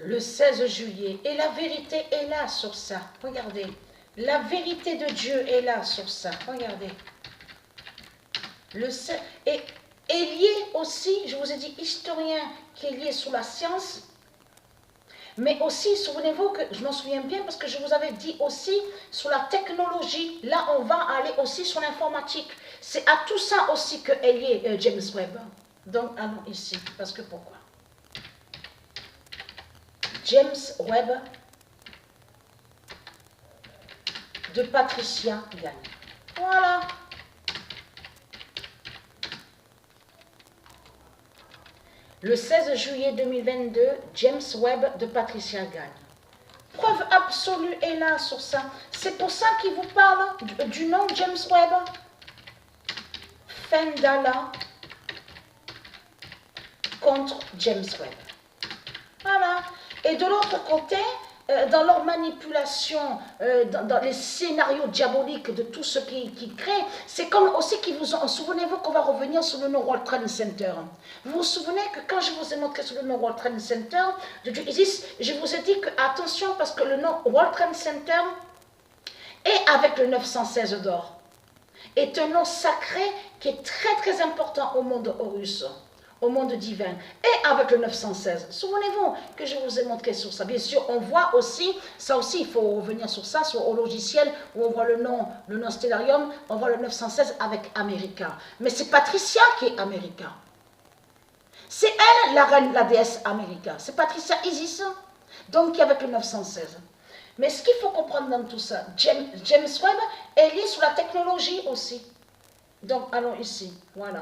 le 16 juillet. Et la vérité est là sur ça. Regardez. La vérité de Dieu est là sur ça. Regardez. Et est lié aussi, je vous ai dit, historien qui est lié sous la science. Mais aussi, souvenez-vous que je m'en souviens bien parce que je vous avais dit aussi sur la technologie. Là, on va aller aussi sur l'informatique. C'est à tout ça aussi que est lié James Webb. Donc, allons ici. Parce que pourquoi? James Webb de Patricia Gagne. Voilà. Le 16 juillet 2022, James Webb de Patricia Gagne. Preuve absolue est là sur ça. C'est pour ça qu'il vous parle du nom James Webb. Fendala contre James Webb. Voilà. Et de l'autre côté, dans leur manipulation, dans les scénarios diaboliques de tout ce qui crée, c'est comme aussi qu'ils vous ont... Souvenez-vous qu'on va revenir sur le nom World Trade Center. Vous vous souvenez que quand je vous ai montré sur le nom World Trade Center de Isis, je vous ai dit que attention parce que le nom World Trade Center est avec le 916 d'or. Est un nom sacré qui est très très important au monde Horus, au monde divin, et avec le 916. Souvenez-vous que je vous ai montré sur ça. Bien sûr, on voit aussi, ça aussi, il faut revenir sur ça, au logiciel, où on voit le nom Stellarium, on voit le 916 avec America. Mais c'est Patricia qui est America. C'est elle, la reine, la déesse America. C'est Patricia Isis, donc qui est avec le 916. Mais ce qu'il faut comprendre dans tout ça, James Webb est lié sur la technologie aussi. Donc, allons ici, voilà.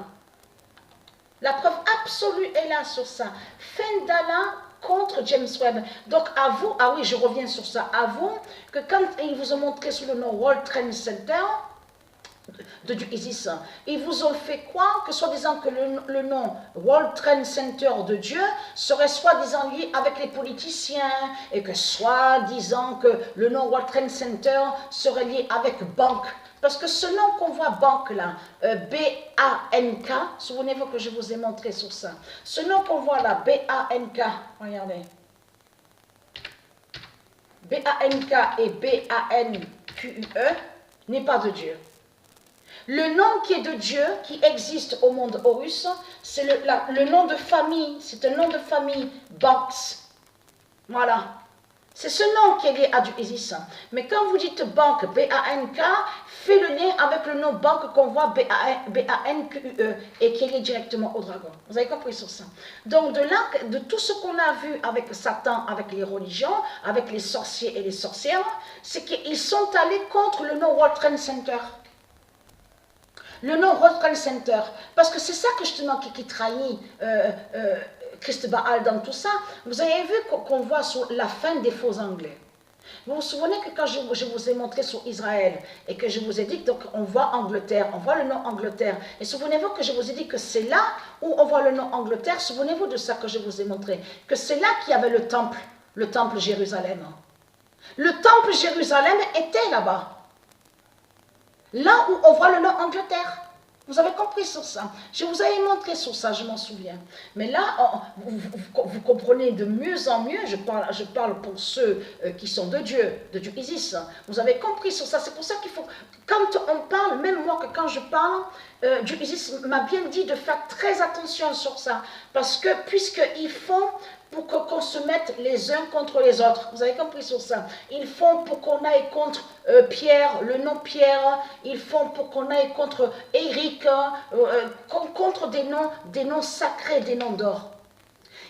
La preuve absolue est là sur ça. Fendala contre James Webb. Donc, avoue, ah oui, je reviens sur ça. Avoue que quand ils vous ont montré sous le nom World Trade Center de Isis, ils vous ont fait croire que soi-disant que le nom World Trade Center de Dieu serait soi-disant lié avec les politiciens et que soi-disant que le nom World Trade Center serait lié avec banque. Parce que ce nom qu'on voit banque là, B-A-N-K, souvenez-vous que je vous ai montré sur ça. Ce nom qu'on voit là, B-A-N-K, regardez. B-A-N-K et B-A-N-Q-U-E n'est pas de Dieu. Le nom qui est de Dieu, qui existe au monde Horus, c'est le nom de famille, c'est un nom de famille, Banks. Voilà. C'est ce nom qui est lié à du Isis. Mais quand vous dites banque, B-A-N-K, fait le lien avec le nom banque qu'on voit B-A-N-Q-U-E et qui est lié directement au dragon. Vous avez compris sur ça? Donc de là, de tout ce qu'on a vu avec Satan, avec les religions, avec les sorciers et les sorcières, c'est qu'ils sont allés contre le nom World Trade Center. Le nom World Trade Center. Parce que c'est ça que justement qui trahit Christ Baal dans tout ça. Vous avez vu qu'on voit sur la fin des faux anglais. Vous vous souvenez que quand je vous ai montré sur Israël et que je vous ai dit, donc on voit Angleterre, on voit le nom Angleterre. Et souvenez-vous que je vous ai dit que c'est là où on voit le nom Angleterre. Souvenez-vous de ça que je vous ai montré. Que c'est là qu'il y avait le temple Jérusalem. Le temple Jérusalem était là-bas. Là où on voit le nom Angleterre. Vous avez compris sur ça. Je vous avais montré sur ça, je m'en souviens. Mais là, vous comprenez de mieux en mieux, je parle pour ceux qui sont de Dieu Isis. Vous avez compris sur ça. C'est pour ça qu'il faut, quand on parle, même moi, que quand je parle, Dieu Isis m'a bien dit de faire très attention sur ça. Parce que, puisqu'ils font pour qu'on se mette les uns contre les autres. Vous avez compris sur ça. Ils font pour qu'on aille contre Pierre, le nom Pierre. Ils font pour qu'on aille contre Éric, contre des noms sacrés, des noms d'or.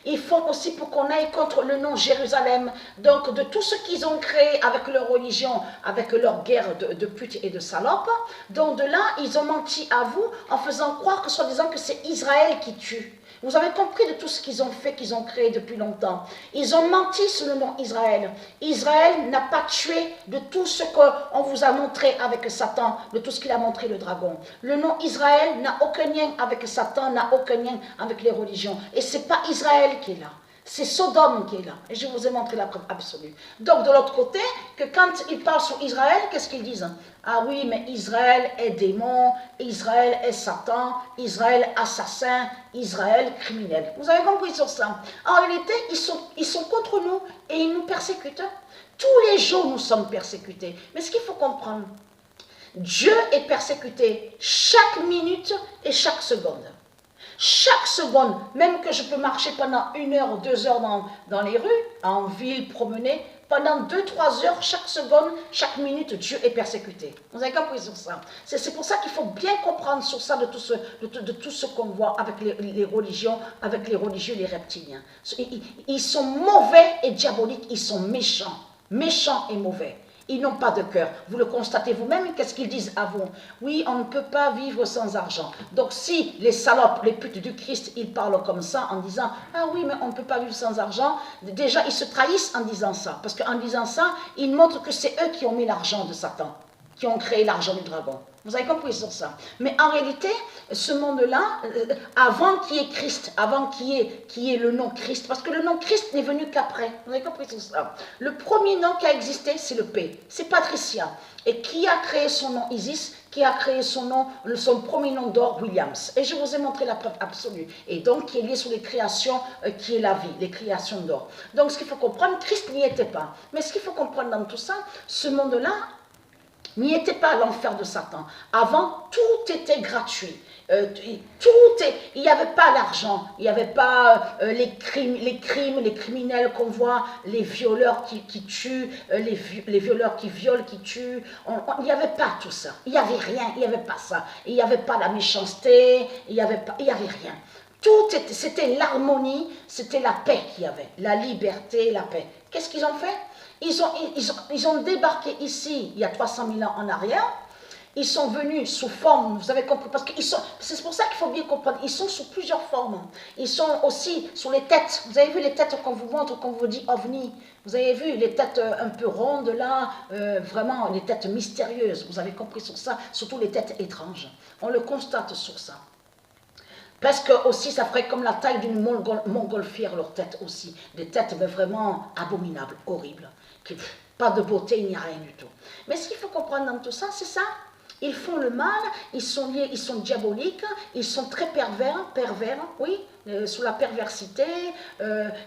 Ils font aussi pour qu'on aille contre le nom Jérusalem. Donc, de tout ce qu'ils ont créé avec leur religion, avec leur guerre de putes et de salopes, donc de là, ils ont menti à vous en faisant croire que soi-disant que c'est Israël qui tue. Vous avez compris de tout ce qu'ils ont fait, qu'ils ont créé depuis longtemps. Ils ont menti sous le nom Israël. Israël n'a pas tué de tout ce qu'on vous a montré avec Satan, de tout ce qu'il a montré le dragon. Le nom Israël n'a aucun lien avec Satan, n'a aucun lien avec les religions. Et ce n'est pas Israël qui est là. C'est Sodome qui est là. Et je vous ai montré la preuve absolue. Donc de l'autre côté, que quand ils parlent sur Israël, qu'est-ce qu'ils disent? Ah oui, mais Israël est démon, Israël est Satan, Israël assassin, Israël criminel. Vous avez compris sur ça? En réalité, ils sont contre nous et ils nous persécutent. Tous les jours, nous sommes persécutés. Mais ce qu'il faut comprendre, Dieu est persécuté chaque minute et chaque seconde. Chaque seconde, même que je peux marcher pendant 1 heure ou 2 heures dans les rues, en ville, promener, pendant 2-3 heures, chaque seconde, chaque minute, Dieu est persécuté. Vous avez compris sur ça? C'est pour ça qu'il faut bien comprendre sur ça de tout ce qu'on voit avec les religions, avec les religieux, les reptiliens. Ils sont mauvais et diaboliques, ils sont méchants et mauvais. Ils n'ont pas de cœur. Vous le constatez vous-même, qu'est-ce qu'ils disent à vous? Oui, on ne peut pas vivre sans argent. Donc si les salopes, les putes du Christ, ils parlent comme ça en disant « Ah oui, mais on ne peut pas vivre sans argent », déjà ils se trahissent en disant ça. Parce qu'en disant ça, ils montrent que c'est eux qui ont mis l'argent de Satan, qui ont créé l'argent du dragon. Vous avez compris sur ça? Mais en réalité, ce monde-là, avant qu'il y ait Christ, avant qu'il y ait le nom Christ, parce que le nom Christ n'est venu qu'après. Vous avez compris sur ça? Le premier nom qui a existé, c'est le P. C'est Patricia. Et qui a créé son nom? Isis. Qui a créé son premier nom d'or? Williams. Et je vous ai montré la preuve absolue. Et donc, qui est lié sur les créations, qui est la vie, les créations d'or. Donc, ce qu'il faut comprendre, Christ n'y était pas. Mais ce qu'il faut comprendre dans tout ça, ce monde-là, n'y était pas l'enfer de Satan. Avant, tout était gratuit. Il n'y avait pas l'argent, il n'y avait pas les criminels qu'on voit, les violeurs qui tuent, les violeurs qui violent, qui tuent. Il n'y avait pas tout ça. Il n'y avait rien, il n'y avait pas ça. Il n'y avait pas la méchanceté, il n'y avait rien. C'était l'harmonie, c'était la paix qu'il y avait, la liberté, la paix. Qu'est-ce qu'ils ont fait? Ils ont débarqué ici, il y a 300 000 ans en arrière. Ils sont venus sous forme, vous avez compris, parce que c'est pour ça qu'il faut bien comprendre, ils sont sous plusieurs formes. Ils sont aussi sur les têtes. Vous avez vu les têtes qu'on vous montre, qu'on vous dit ovni. Vous avez vu les têtes un peu rondes là, vraiment les têtes mystérieuses. Vous avez compris sur ça, surtout les têtes étranges. On le constate sur ça. Parce que aussi, ça ferait comme la taille d'une montgolfière, leur tête aussi. Des têtes vraiment abominables, horribles. Pas de beauté, il n'y a rien du tout. Mais ce qu'il faut comprendre dans tout ça, c'est ça. Ils font le mal, ils sont liés, ils sont diaboliques, ils sont très pervers, oui, sous la perversité,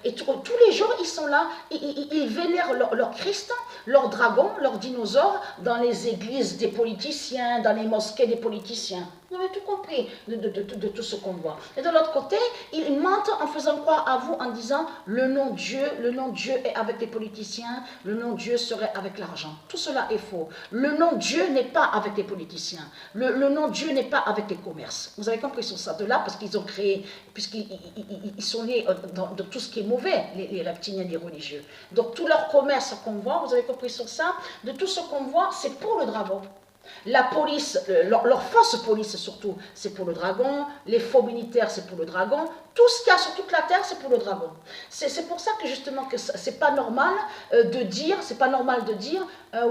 et tous les jours ils sont là, ils vénèrent leur Christ, leur dragon, leur dinosaure, dans les églises des politiciens, dans les mosquées des politiciens. Vous avez tout compris de tout ce qu'on voit. Et de l'autre côté, ils mentent en faisant croire à vous, en disant le nom Dieu est avec les politiciens, le nom Dieu serait avec l'argent. Tout cela est faux. Le nom Dieu n'est pas avec les politiciens. Le nom Dieu n'est pas avec les commerces. Vous avez compris sur ça? De là, parce qu'ils ont créé, puisqu'ils sont liés de tout ce qui est mauvais, les reptiliens, les religieux. Donc tout leur commerce qu'on voit, vous avez compris sur ça? De tout ce qu'on voit, c'est pour le dragon. La police, leur fausse police surtout, c'est pour le dragon. Les faux militaires, c'est pour le dragon. Tout ce qu'il y a sur toute la terre, c'est pour le dragon. C'est pour ça que justement, que c'est pas normal de dire,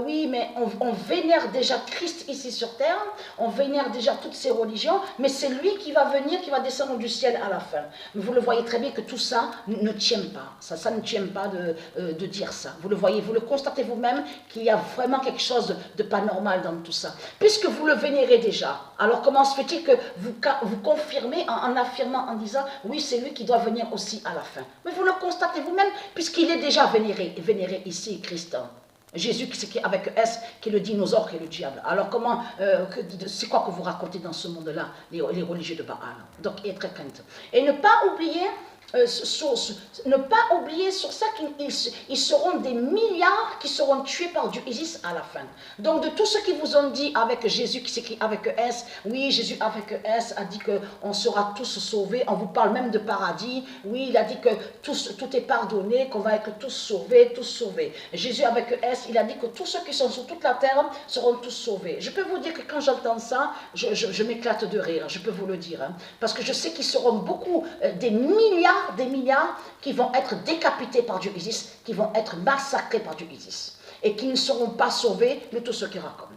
oui, mais on vénère déjà Christ ici sur terre, on vénère déjà toutes ces religions, mais c'est lui qui va venir, qui va descendre du ciel à la fin. Mais vous le voyez très bien que tout ça ne tient pas. Ça ne tient pas de dire ça. Vous le voyez, vous le constatez vous-même qu'il y a vraiment quelque chose de pas normal dans tout ça. Puisque vous le vénérez déjà, alors comment se fait-il que vous confirmez en affirmant, en disant oui, c'est lui qui doit venir aussi à la fin. Mais vous le constatez vous-même, puisqu'il est déjà vénéré ici, Christ. Jésus qui est avec S, qui est le dinosaure, qui est le diable. Alors comment, c'est quoi que vous racontez dans ce monde-là, les religieux de Baal? Donc, être très crainte. Et ne pas oublier sur ça qu'ils seront des milliards qui seront tués par Dieu Isis à la fin. Donc de tout ce qu'ils vous ont dit avec Jésus qui s'écrit avec S, oui, Jésus avec S a dit qu'on sera tous sauvés, on vous parle même de paradis, oui, il a dit que tout est pardonné, qu'on va être tous sauvés. Jésus avec S, il a dit que tous ceux qui sont sur toute la terre seront tous sauvés. Je peux vous dire que quand j'entends ça, je m'éclate de rire, je peux vous le dire, hein, parce que je sais qu'ils seront beaucoup, des milliards qui vont être décapités par Dieu Isis, qui vont être massacrés par Dieu Isis, et qui ne seront pas sauvés de tout ce qu'ils racontent.